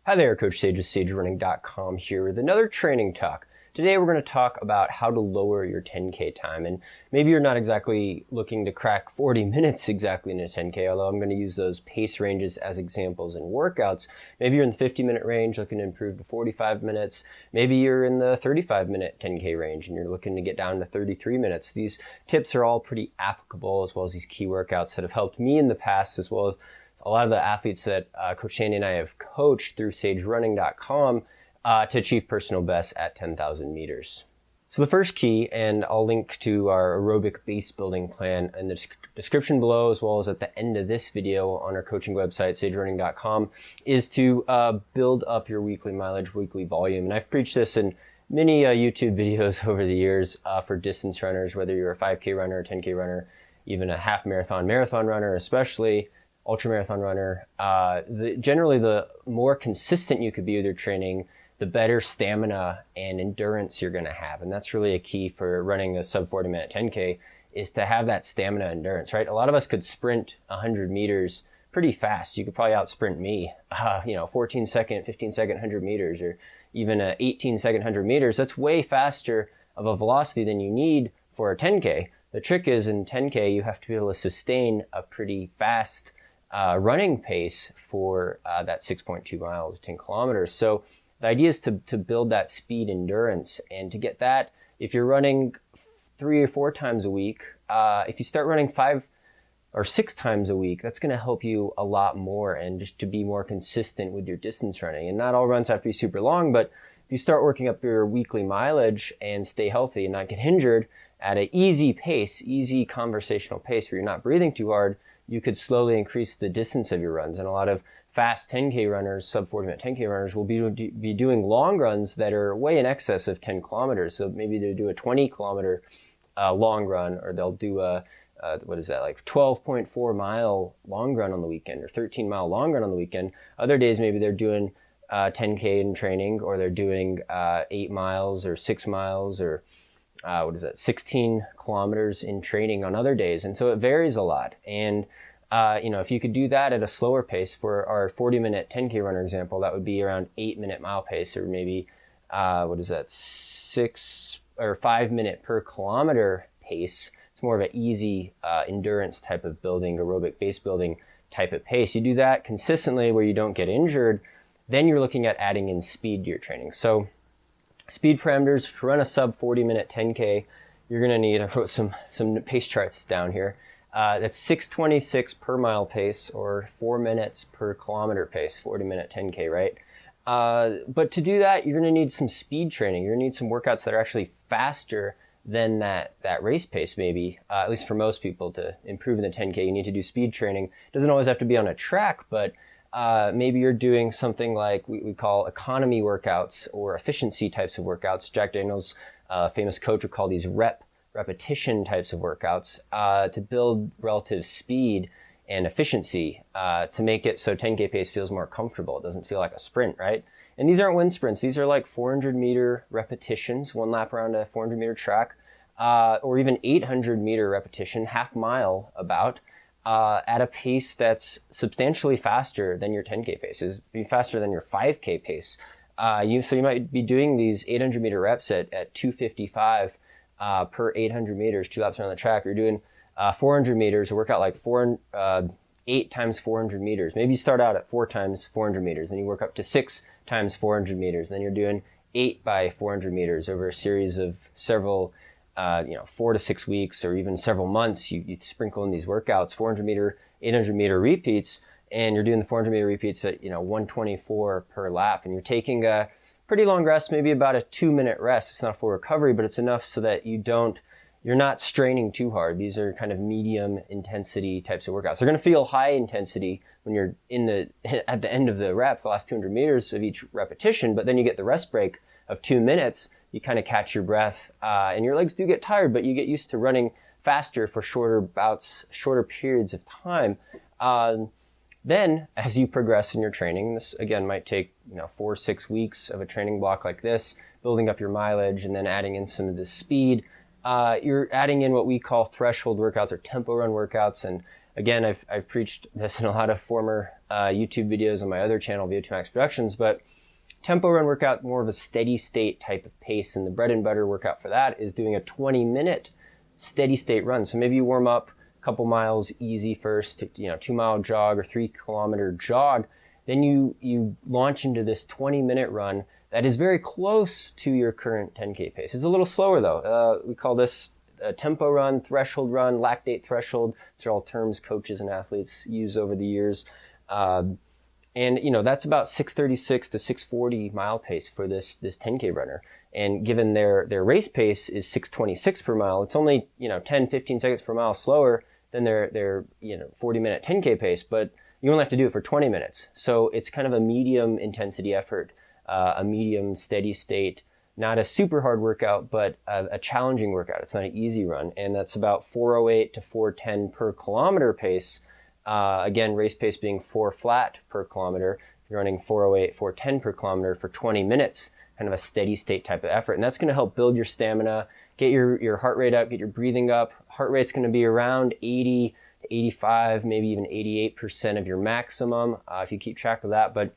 Hi there, Coach Sage of SageRunning.com here with another training talk. Today we're going to talk about how to lower your 10K time. And maybe you're not exactly looking to crack 40 minutes exactly in a 10K, although I'm going to use those pace ranges as examples in workouts. Maybe you're in the 50-minute range looking to improve to 45 minutes. Maybe you're in the 35-minute 10K range and you're looking to get down to 33 minutes. These tips are all pretty applicable, as well as these key workouts that have helped me in the past, as well as a lot of the athletes that Coach Shandy and I have coached through SageRunning.com to achieve personal bests at 10,000 meters. So the first key, and I'll link to our aerobic base building plan in the description below, as well as at the end of this video on our coaching website, SageRunning.com, is to build up your weekly mileage, weekly volume. And I've preached this in many YouTube videos over the years for distance runners, whether you're a 5K runner, a 10K runner, even a half marathon runner, especially ultramarathon runner. Generally, the more consistent you could be with your training, the better stamina and endurance you're going to have. And that's really a key for running a sub 40-minute 10K, is to have that stamina endurance, right? A lot of us could sprint 100 meters pretty fast. You could probably out sprint me, 14 second, 15 second 100 meters, or even 18 second 100 meters. That's way faster of a velocity than you need for a 10K. The trick is in 10K, you have to be able to sustain a pretty fast running pace for that 6.2 miles, 10 kilometers. So the idea is to build that speed endurance, and to get that, if you're running 3 or 4 times a week, if you start running 5 or 6 times a week, that's going to help you a lot more, and just to be more consistent with your distance running. And not all runs have to be super long, but if you start working up your weekly mileage and stay healthy and not get injured at an easy pace, easy conversational pace where you're not breathing too hard, you could slowly increase the distance of your runs. And a lot of fast 10K runners, sub 40-minute 10K runners, will be doing long runs that are way in excess of 10 kilometers. So maybe they'll do a 20-kilometer long run, or they'll do a, 12.4 mile long run on the weekend, or 13-mile long run on the weekend. Other days, maybe they're doing 10K in training, or they're doing 8 miles or 6 miles, or 16 kilometers in training on other days. And so it varies a lot. And, if you could do that at a slower pace for our 40-minute 10K runner example, that would be around 8-minute mile pace, or maybe, 6 or 5-minute per kilometer pace. It's more of an easy endurance type of building, aerobic base building type of pace. You do that consistently where you don't get injured, then you're looking at adding in speed to your training. So speed parameters, to run a sub 40-minute 10K, you're going to need, I wrote some pace charts down here. That's 6:26 per mile pace, or 4 minutes per kilometer pace, 40-minute 10K, right? But to do that, you're going to need some speed training. You're going to need some workouts that are actually faster than that race pace, maybe, at least for most people. To improve in the 10K, you need to do speed training. It doesn't always have to be on a track, but maybe you're doing something like we call economy workouts, or efficiency types of workouts. Jack Daniels, famous coach, would call these repetition types of workouts to build relative speed and efficiency, to make it so 10K pace feels more comfortable. It doesn't feel like a sprint, right? And these aren't wind sprints. These are like 400-meter repetitions, one lap around a 400-meter track, or even 800-meter repetition, half mile about, at a pace that's substantially faster than your 10K pace. It'd be faster than your 5K pace. So you might be doing these 800-meter reps at 255 per 800 meters, 2 laps around the track. You're doing 400 meters, a workout like 8 times 400 meters. Maybe you start out at 4 times 400 meters, then you work up to 6 times 400 meters. Then you're doing 8 by 400 meters over a series of several 4 to 6 weeks, or even several months. You sprinkle in these workouts, 400-meter, 800-meter repeats, and you're doing the 400-meter repeats at 124 per lap, and you're taking a pretty long rest, maybe about a 2-minute rest. It's not a full recovery, but it's enough so that you're not straining too hard. These are kind of medium intensity types of workouts. They're going to feel high intensity when you're at the end of the rep, the last 200 meters of each repetition, but then you get the rest break of 2 minutes. You kind of catch your breath, and your legs do get tired, but you get used to running faster for shorter bouts, shorter periods of time. Then, as you progress in your training, this again might take 4 or 6 weeks of a training block like this, building up your mileage and then adding in some of the speed. you're adding in what we call threshold workouts or tempo run workouts. And again, I've preached this in a lot of former YouTube videos on my other channel, VO2 Max Productions, but tempo run workout, more of a steady state type of pace. And the bread and butter workout for that is doing a 20-minute steady state run. So maybe you warm up a couple miles easy first, 2-mile jog or 3-kilometer jog. Then you launch into this 20-minute run that is very close to your current 10K pace. It's a little slower though. We call this a tempo run, threshold run, lactate threshold. These are all terms coaches and athletes use over the years. And that's about 636 to 640 mile pace for this 10K runner. And given their race pace is 626 per mile, it's only 10, 15 seconds per mile slower than their 40-minute 10K pace, but you only have to do it for 20 minutes. So it's kind of a medium intensity effort, a medium steady state, not a super hard workout, but a challenging workout. It's not an easy run. And that's about 408 to 410 per kilometer pace. Again, race pace being 4 flat per kilometer. You're running 408, 410 per kilometer for 20 minutes, kind of a steady state type of effort. And that's going to help build your stamina, get your heart rate up, get your breathing up. Heart rate's going to be around 80 to 85, maybe even 88% of your maximum, if you keep track of that. But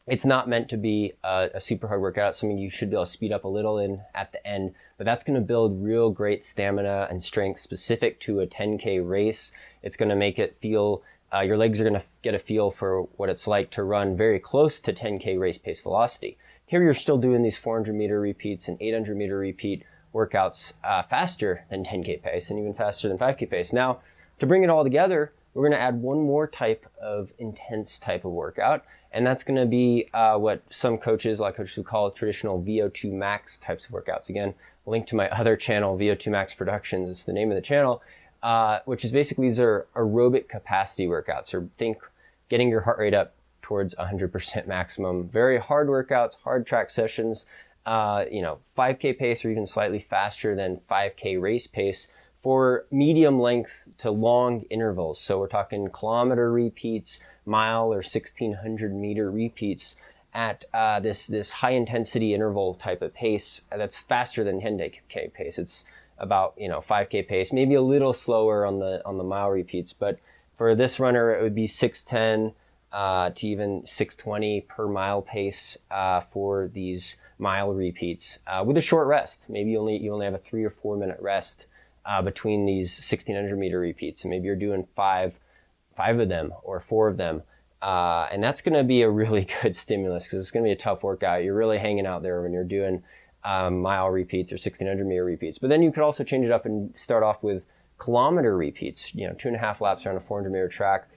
it's not meant to be a super hard workout. It's something you should be able to speed up a little in at the end, but that's going to build real great stamina and strength specific to a 10K race. It's going to make it feel, your legs are going to get a feel for what it's like to run very close to 10K race pace velocity. Here you're still doing these 400 meter repeats and 800 meter repeat workouts faster than 10K pace and even faster than 5K pace. Now, to bring it all together, we're going to add one more type of intense type of workout, and that's going to be what some coaches, a lot of coaches, would call traditional VO2 Max types of workouts. Again, a link to my other channel, VO2 Max Productions, is the name of the channel, which is basically these are aerobic capacity workouts, or think getting your heart rate up towards 100% maximum. Very hard workouts, hard track sessions, 5K pace or even slightly faster than 5K race pace for medium length to long intervals. So we're talking kilometer repeats, mile or 1600 meter repeats at this high intensity interval type of pace that's faster than 10K pace. It's about 5K pace, maybe a little slower on the mile repeats, but for this runner it would be 610 to even 620 per mile pace for these mile repeats with a short rest. Maybe you only have a 3 or 4 minute rest between these 1600 meter repeats, and maybe you're doing five of them or 4 of them, and that's going to be a really good stimulus because it's going to be a tough workout. You're really hanging out there when you're doing mile repeats or 1600 meter repeats. But then you could also change it up and start off with kilometer repeats, 2.5 laps around a 400 meter track,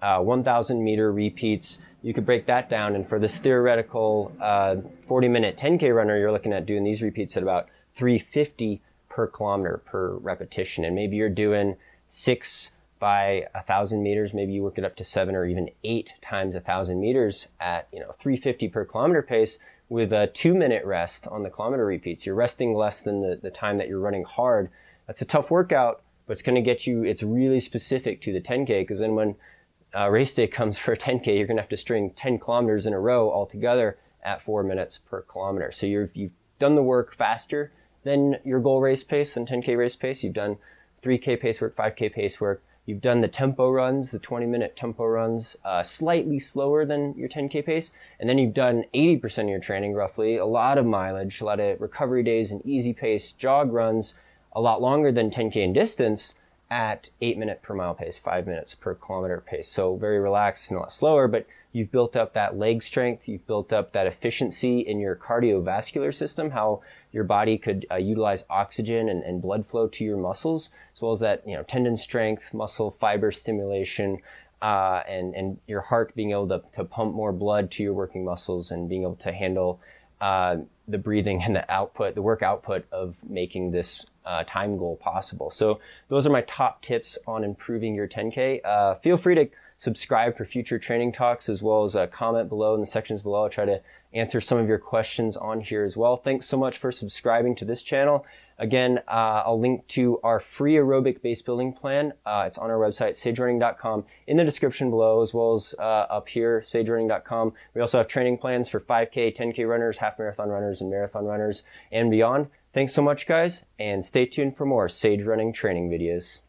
1000 meter repeats. You could break that down, and for this theoretical 40-minute 10K runner, you're looking at doing these repeats at about 350 per kilometer per repetition. And maybe you're doing 6 by 1,000 meters. Maybe you work it up to 7 or even 8 times 1,000 meters at 350 per kilometer pace with a 2-minute rest on the kilometer repeats. You're resting less than the time that you're running hard. That's a tough workout, but it's going to get you, it's really specific to the 10K, because then when race day comes for a 10K, you're going to have to string 10 kilometers in a row all together at 4 minutes per kilometer. So you've done the work faster than your goal race pace, than 10K race pace. You've done 3K pace work, 5K pace work. You've done the tempo runs, the 20-minute tempo runs, slightly slower than your 10K pace. And then you've done 80% of your training, roughly, a lot of mileage, a lot of recovery days and easy pace jog runs, a lot longer than 10K in distance at 8-minute per mile pace, 5 minutes per kilometer pace. So very relaxed and a lot slower, but you've built up that leg strength, you've built up that efficiency in your cardiovascular system, how your body could utilize oxygen and blood flow to your muscles, as well as that tendon strength, muscle fiber stimulation, and your heart being able to pump more blood to your working muscles and being able to handle the breathing and the work output of making this time goal possible. So those are my top tips on improving your 10K. Feel free to subscribe for future training talks, as well as comment below in the sections below. I'll try to answer some of your questions on here as well. Thanks so much for subscribing to this channel. Again, I'll link to our free aerobic base building plan. It's on our website, sagerunning.com, in the description below, as well as up here, sagerunning.com. We also have training plans for 5K, 10K runners, half marathon runners, and marathon runners, and beyond. Thanks so much, guys, and stay tuned for more Sage Running training videos.